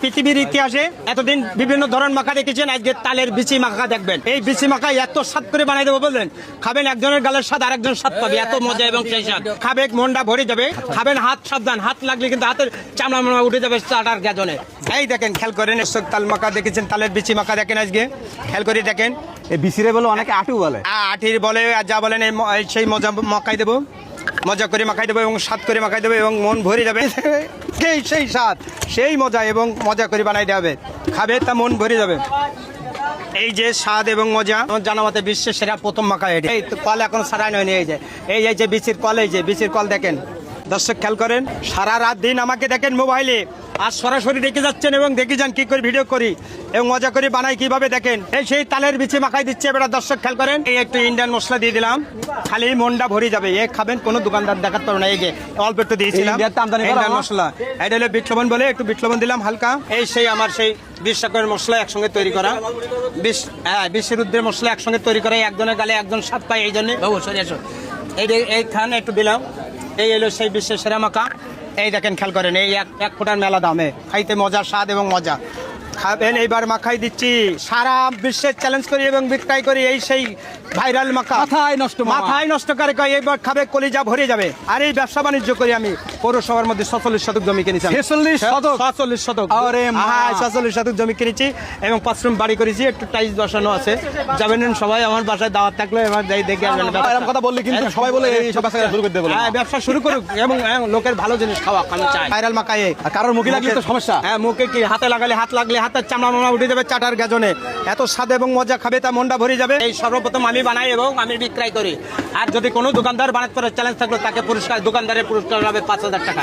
পৃথিবীর ইতিহাসে এতদিন বিভিন্ন ধরনের মাখা দেখেছেন, আজকে তালের বিচি মাখা দেখবেন। এই বিচি মাখা এত স্বাদ করে বানাই দেবো বললেন, খাবেন একজনের গালের স্বাদ আরেকজন স্বাদ পাবে, এত মজা এবং সেই স্বাদ। খাবে মনটা ভরে যাবে, খাবেন হাত সাবধান, হাত লাগলে কিন্তু হাতের চামড়া উঠে যাবে চাটার গাজনে। এই দেখেন খেয়াল করেন, তাল মাখা দেখেছেন, তালের বিচি মাখা দেখেন, আজকে খেয়াল করে দেখেন। এই বিসিরে বলে অনেকে আটু বলে, আঠির বলে আর যা বলেন, সেই মজা মাখাই দেবো, মজা করে মাখাই দেবো এবং স্বাদ করে মাখাই দেবো এবং মন ভরে যাবে। সেই স্বাদ, সেই মজা এবং মজা করে বানাই দেওয়া হবে, খাবে তা মন ভরে যাবে। এই যে স্বাদ এবং মজা জানা মতে বিশ্বের সেরা প্রথম মাখা এটি। এই তো কল এখন সারাই নয়, এই যে বিচির কল, এই যে বিচির কল দেখেন। দর্শক খেয়াল করেন, সারা রাত দিন আমাকে দেখেন মোবাইলে, আর সরাসরি দেখে যাচ্ছেন এবং দেখে যান কি করে ভিডিও করি এবং মজা করে বানাই কিভাবে দেখেন। এই সেই তালের বিচি মাখাই দিচ্ছে এবার। দর্শক খেয়াল করেন, এই একটু ইন্ডিয়ান মশলা দিয়ে দিলাম, খালি মনটা ভরে যাবে। এ খাবেন, কোনো দোকানদার দেখাতে পারবে না। এই যে অল্প একটু দিয়েছিলাম ইন্ডিয়ান মশলা, এটা হলো বিট লবণ বলে, একটু বিট লবণ দিলাম হালকা। এই সেই আমার সেই 20 রকমের মশলা একসঙ্গে তৈরি করা, 20 রুদ্রের মশলা একসঙ্গে তৈরি করা, একজনের গালে একজন স্বাদ পায়, এই জন্য এইখানে একটু দিলাম। এই এলো সেই বিশ্বের সেরা মাখা। এই দেখেন খেয়াল করেন, এই এক ফোঁটার মেলা দামে, খাইতে মজার স্বাদ এবং মজা। খাবেন, এইবার মাখাই দিচ্ছি, সারা বিশ্বের চ্যালেঞ্জ করি এবং বিক্রয় করি। এই সেই ভাইরাল মাখা, মাথায় নষ্ট করে কয়, এইবার খাবে কলিজা ভরে যাবে। আর এই ব্যবসা বাণিজ্য করি আমি পৌরসভার মধ্যে 46 শতক জমি কিনেছি, 46 শতক, 46 শতক জমি কিনেছি এবং 5 রুম বাড়ি করেছি, একটু টাইলস বসানো আছে। যাবেন সবাই, আমার বাসায় দাওয়াত থাকলে এবার দেখে আসবেন। কথা বললে কিন্তু সবাই বলে এই সব ব্যবসা শুরু করে দেবো। হ্যাঁ, ব্যবসা শুরু করুক এবং লোকের ভালো জিনিস খাওয়া আমি চাই। ভাইরাল মাখা, কারোর মুখে লাগলে তো সমস্যা। হ্যাঁ, মুখে কি হাতে লাগালে, হাত লাগলে হাতের চামড়া উঠে যাবে চাটার গাজনে, এত স্বাদ এবং মজা, খাবে তা মনটা ভরে যাবে। এই সর্বপ্রথম আমি বানাই এবং আমি বিক্রয় করি। আর যদি কোনো দোকানদার বানাতে পারে চ্যালেঞ্জ থাকলো, তাকে পুরস্কার, দোকানদারের পুরস্কার হবে 5,000 টাকা।